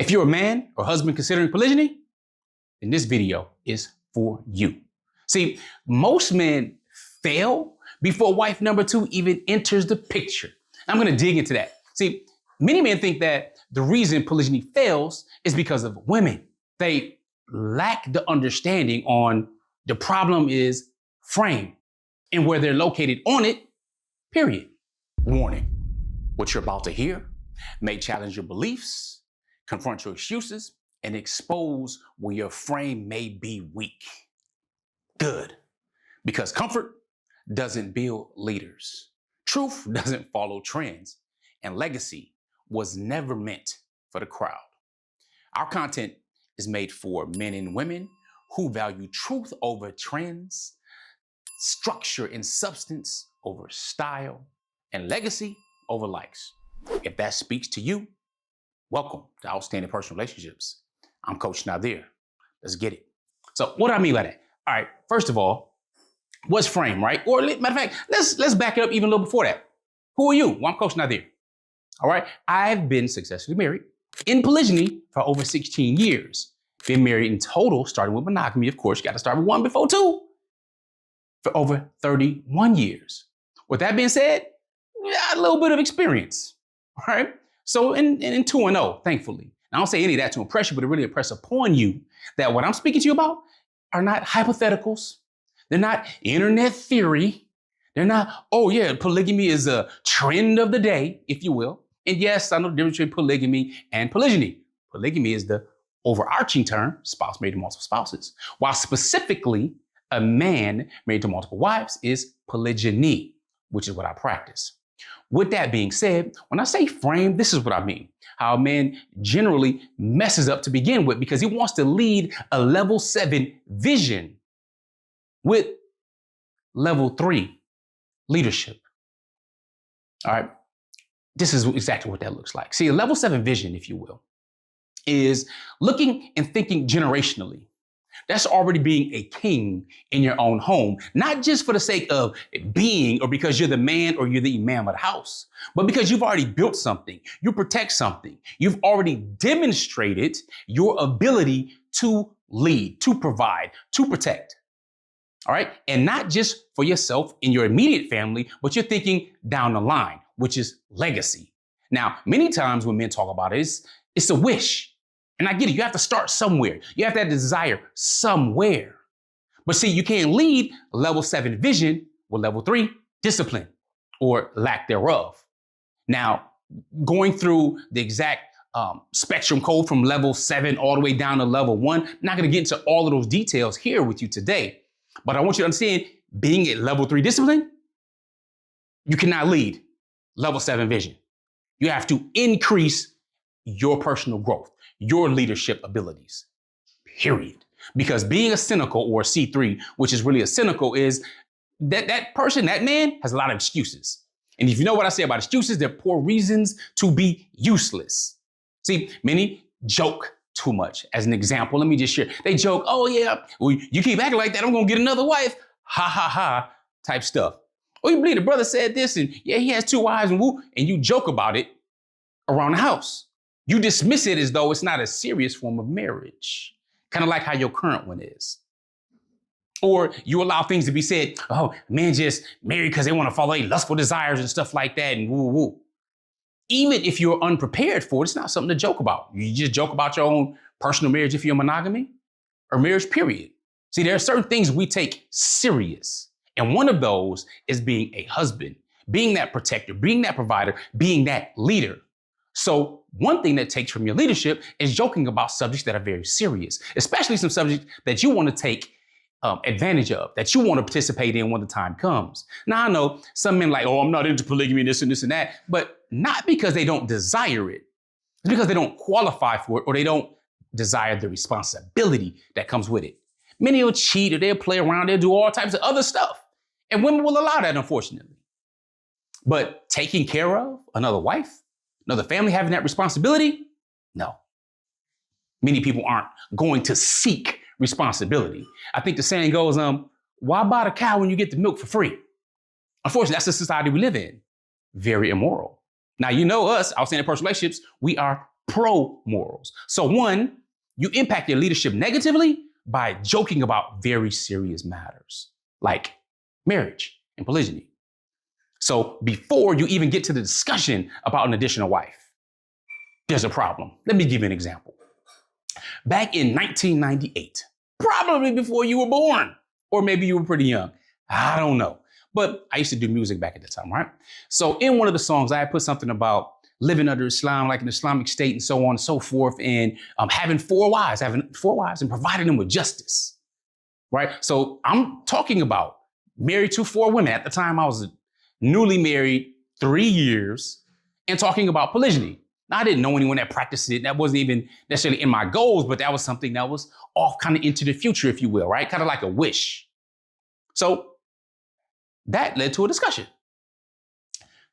If you're a man or husband considering polygyny, then this video is for you. See, most men fail before wife number 2 even enters the picture. I'm going to dig into that. See, many men think that the reason polygyny fails is because of women. They lack the understanding on the problem is frame and where they're located on it, period. Warning, what you're about to hear may challenge your beliefs, confront your excuses, and expose where your frame may be weak. Good, because comfort doesn't build leaders. Truth doesn't follow trends, and legacy was never meant for the crowd. Our content is made for men and women who value truth over trends, structure and substance over style, and legacy over likes. If that speaks to you, welcome to Outstanding Personal Relationships. I'm Coach Nazir. Let's get it. So what do I mean by that? All right, first of all, what's frame, right? Or matter of fact, let's back it up even a little before that. Who are you? Well, I'm Coach Nazir. All right, I've been successfully married in polygyny for over 16 years. Been married in total, starting with monogamy, of course, you got to start with 1 before 2, for over 31 years. With that being said, a little bit of experience, all right? So in 2-0, thankfully. I don't say any of that to impress you, but to really impress upon you that what I'm speaking to you about are not hypotheticals. They're not internet theory. They're not, oh yeah, polygamy is a trend of the day, if you will. And yes, I know the difference between polygamy and polygyny. Polygamy is the overarching term, spouse married to multiple spouses, while specifically a man married to multiple wives is polygyny, which is what I practice. With that being said, when I say frame, this is what I mean. How a man generally messes up to begin with because he wants to lead a level 7 vision with level 3 leadership. All right. This is exactly what that looks like. See, a level 7 vision, if you will, is looking and thinking generationally. That's already being a king in your own home, not just for the sake of being or because you're the man or you're the imam of the house, but because you've already built something, you protect something. You've already demonstrated your ability to lead, to provide, to protect. All right. And not just for yourself in your immediate family, but you're thinking down the line, which is legacy. Now, many times when men talk about it, it's a wish. And I get it. You have to start somewhere. You have that desire somewhere. But see, you can't lead level 7 vision with level 3 discipline or lack thereof. Now, going through the exact spectrum code from level 7 all the way down to level 1, I'm not going to get into all of those details here with you today. But I want you to understand, being at level 3 discipline, you cannot lead level 7 vision. You have to increase your personal growth, your leadership abilities, period. Because being a cynical or a C3, which is really a cynical, is that person, that man has a lot of excuses. And if you know what I say about excuses, they're poor reasons to be useless. See, many joke too much. As an example, let me just share. They joke, oh yeah, well, you keep acting like that, I'm gonna get another wife. Ha ha ha type stuff. Oh, you believe the brother said this and yeah, he has 2 wives and woo, and you joke about it around the house. You dismiss it as though it's not a serious form of marriage, kind of like how your current one is. Or you allow things to be said, oh, men just married because they want to follow their lustful desires and stuff like that and woo woo. Even if you're unprepared for it, it's not something to joke about. You just joke about your own personal marriage if you're monogamy or marriage, period. See, there are certain things we take serious. And one of those is being a husband, being that protector, being that provider, being that leader. So one thing that takes from your leadership is joking about subjects that are very serious, especially some subjects that you want to take advantage of, that you want to participate in when the time comes. Now, I know some men like, oh, I'm not into polygamy, this and this and that, but not because they don't desire it. It's because they don't qualify for it or they don't desire the responsibility that comes with it. Many will cheat or they'll play around, they'll do all types of other stuff. And women will allow that, unfortunately. But taking care of another wife, another family, having that responsibility, no. Many people aren't going to seek responsibility. I think the saying goes, why buy the cow when you get the milk for free? Unfortunately, that's the society we live in. Very immoral. Now, you know us, outstanding personal relationships, we are pro morals. So one, you impact your leadership negatively by joking about very serious matters like marriage and polygyny. So before you even get to the discussion about an additional wife, there's a problem. Let me give you an example. Back in 1998, probably before you were born, or maybe you were pretty young, I don't know. But I used to do music back at the time, right? So in one of the songs, I put something about living under Islam, like an Islamic state and so on and so forth, and having four wives and providing them with justice, right? So I'm talking about married to 4 women. At the time, I was newly married 3 years and talking about polygyny. Now, I didn't know anyone that practiced it. That wasn't even necessarily in my goals, but that was something that was off kind of into the future, if you will, right? Kind of like a wish. So that led to a discussion.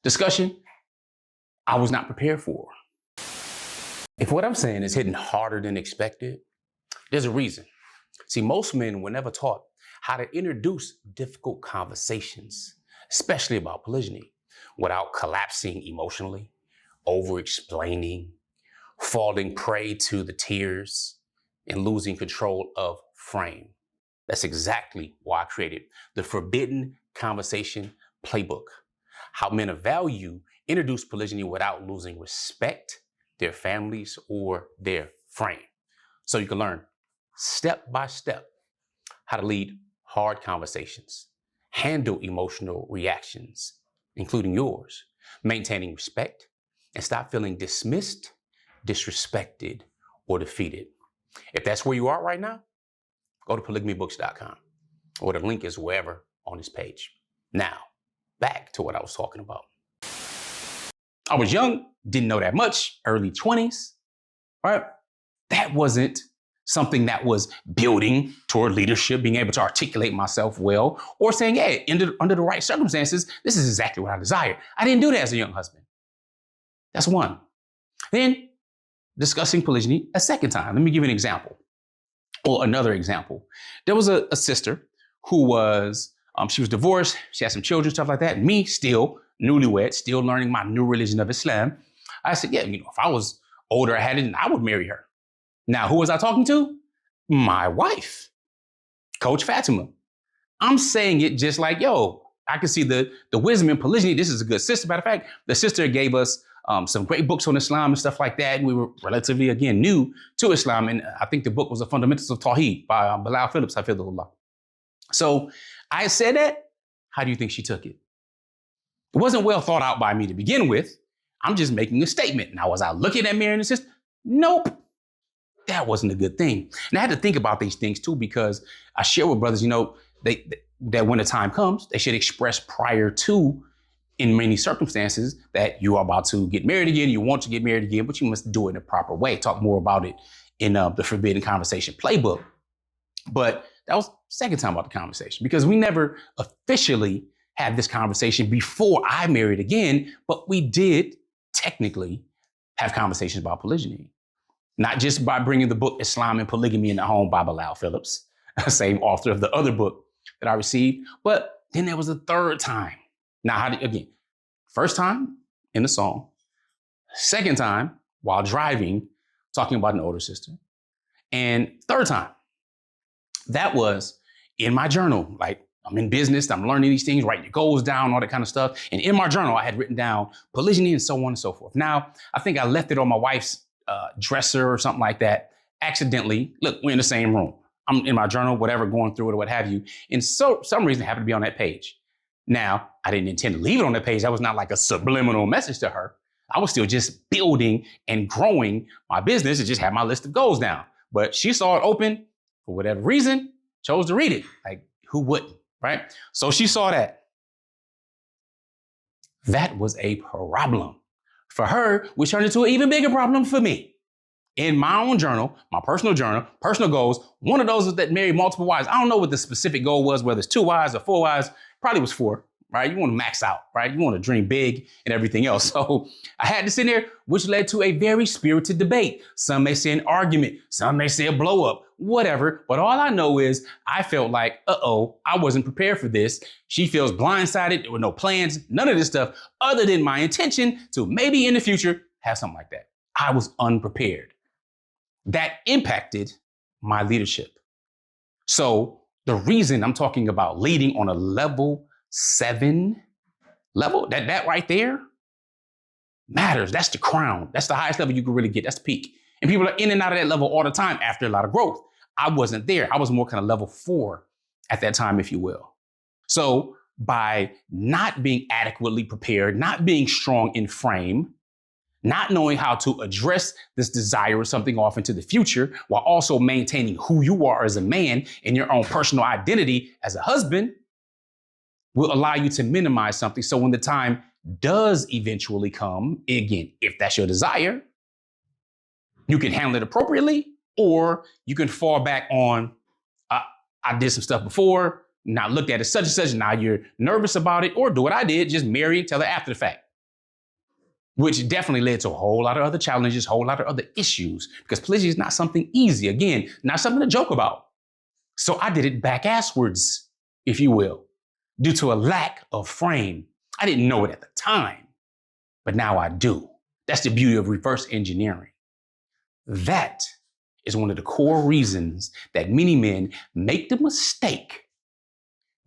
Discussion I was not prepared for. If what I'm saying is hitting harder than expected, there's a reason. See, most men were never taught how to introduce difficult conversations, especially about polygyny, without collapsing emotionally, over-explaining, falling prey to the tears, and losing control of frame. That's exactly why I created the Forbidden Conversation Playbook. How men of value introduce polygyny without losing respect, their families, or their frame. So you can learn step by step how to lead hard conversations, handle emotional reactions, including yours, maintaining respect, and stop feeling dismissed, disrespected, or defeated. If that's where you are right now, go to polygamybooks.com, or the link is wherever on this page. Now, back to what I was talking about. I was young, didn't know that much, early 20s, right? That wasn't something that was building toward leadership, being able to articulate myself well, or saying, hey, under the right circumstances, this is exactly what I desire. I didn't do that as a young husband. That's one. Then discussing polygyny a second time. Let me give you an example, or another example. There was a sister who was, she was divorced, she had some children, stuff like that. And me, still newlywed, still learning my new religion of Islam. I said, yeah, if I was older, I had it, I would marry her. Now, who was I talking to? My wife, Coach Fatima. I'm saying it just like, I can see the wisdom in polygyny. This is a good sister. Matter of fact, the sister gave us some great books on Islam and stuff like that. And we were relatively, again, new to Islam. And I think the book was The Fundamentals of Tawheed by Bilal Phillips, Hafidhullah. So I said that. How do you think she took it? It wasn't well thought out by me to begin with. I'm just making a statement. Now, was I looking at marrying a sister? Nope. That wasn't a good thing. And I had to think about these things too, because I share with brothers, that when the time comes, they should express prior to, in many circumstances, that you are about to get married again, you want to get married again, but you must do it in a proper way. Talk more about it in the Forbidden Conversation Playbook. But that was the second time about the conversation, because we never officially had this conversation before I married again, but we did technically have conversations about polygyny. Not just by bringing the book Islam and Polygamy in the Home by Bilal Phillips, same author of the other book that I received, but then there was a third time. Now, first time in the song, second time while driving, talking about an older sister, and third time, that was in my journal. Like, I'm in business, I'm learning these things, writing your goals down, all that kind of stuff. And in my journal, I had written down polygyny and so on and so forth. Now, I think I left it on my wife's dresser or something like that, accidentally. Look, we're in the same room. I'm in my journal, whatever, going through it or what have you. And so some reason it happened to be on that page. Now, I didn't intend to leave it on that page. That was not like a subliminal message to her. I was still just building and growing my business and just had my list of goals down. But she saw it open for whatever reason, chose to read it. Like, who wouldn't, right? So she saw that. That was a problem for her, which turned into an even bigger problem for me. In my own journal, my personal journal, personal goals, one of those was that marry multiple wives. I don't know what the specific goal was, whether it's 2 wives or 4 wives, probably was 4, right? You want to max out, right? You want to dream big and everything else. So I had this in there, which led to a very spirited debate. Some may say an argument, some may say a blow up, whatever. But all I know is I felt like, I wasn't prepared for this. She feels blindsided. There were no plans, none of this stuff, other than my intention to maybe in the future have something like that. I was unprepared. That impacted my leadership. So the reason I'm talking about leading on a level 7 level, that right there matters. That's the crown. That's the highest level you can really get. That's the peak. And people are in and out of that level all the time after a lot of growth. I wasn't there. I was more kind of level 4 at that time, if you will. So by not being adequately prepared, not being strong in frame, not knowing how to address this desire of something off into the future while also maintaining who you are as a man and your own personal identity as a husband will allow you to minimize something. So when the time does eventually come, again, if that's your desire, you can handle it appropriately, or you can fall back on, I did some stuff before, now looked at it such and such, now you're nervous about it, or do what I did, just marry and tell her after the fact. Which definitely led to a whole lot of other challenges, a whole lot of other issues, because polygyny is not something easy. Again, not something to joke about. So I did it back-asswards, if you will, due to a lack of frame. I didn't know it at the time, but now I do. That's the beauty of reverse engineering. That is one of the core reasons that many men make the mistake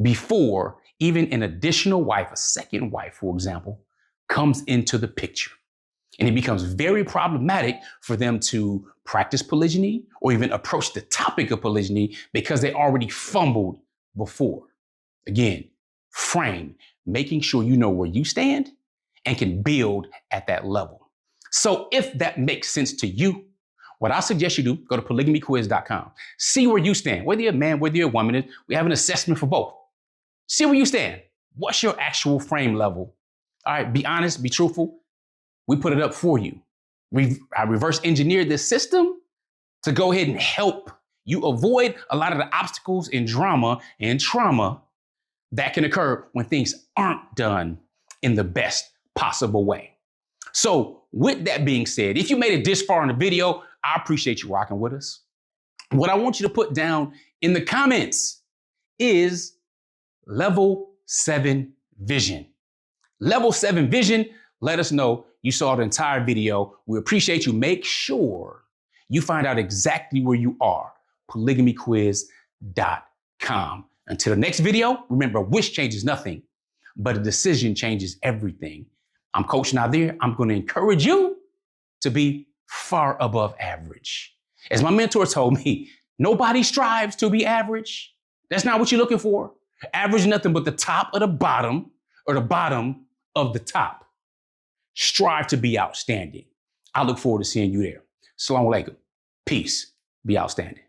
before even an additional wife, a second wife, for example, comes into the picture. And it becomes very problematic for them to practice polygyny or even approach the topic of polygyny because they already fumbled before. Again, frame, making sure you know where you stand and can build at that level. So if that makes sense to you, what I suggest you do, go to polygamyquiz.com. See where you stand, whether you're a man, whether you're a woman. We have an assessment for both. See where you stand. What's your actual frame level? All right, be honest, be truthful. We put it up for you. I reverse engineered this system to go ahead and help you avoid a lot of the obstacles and drama and trauma that can occur when things aren't done in the best possible way. So with that being said, if you made it this far in the video, I appreciate you rocking with us. What I want you to put down in the comments is level 7 vision. Level 7 vision, let us know you saw the entire video. We appreciate you. Make sure you find out exactly where you are. Polygamyquiz.com. Until the next video, remember, a wish changes nothing, but a decision changes everything. I'm Coach Nazir. I'm going to encourage you to be far above average. As my mentor told me, nobody strives to be average. That's not what you're looking for. Average is nothing but the top of the bottom or the bottom of the top. Strive to be outstanding. I look forward to seeing you there. Assalamu alaikum. Peace. Be outstanding.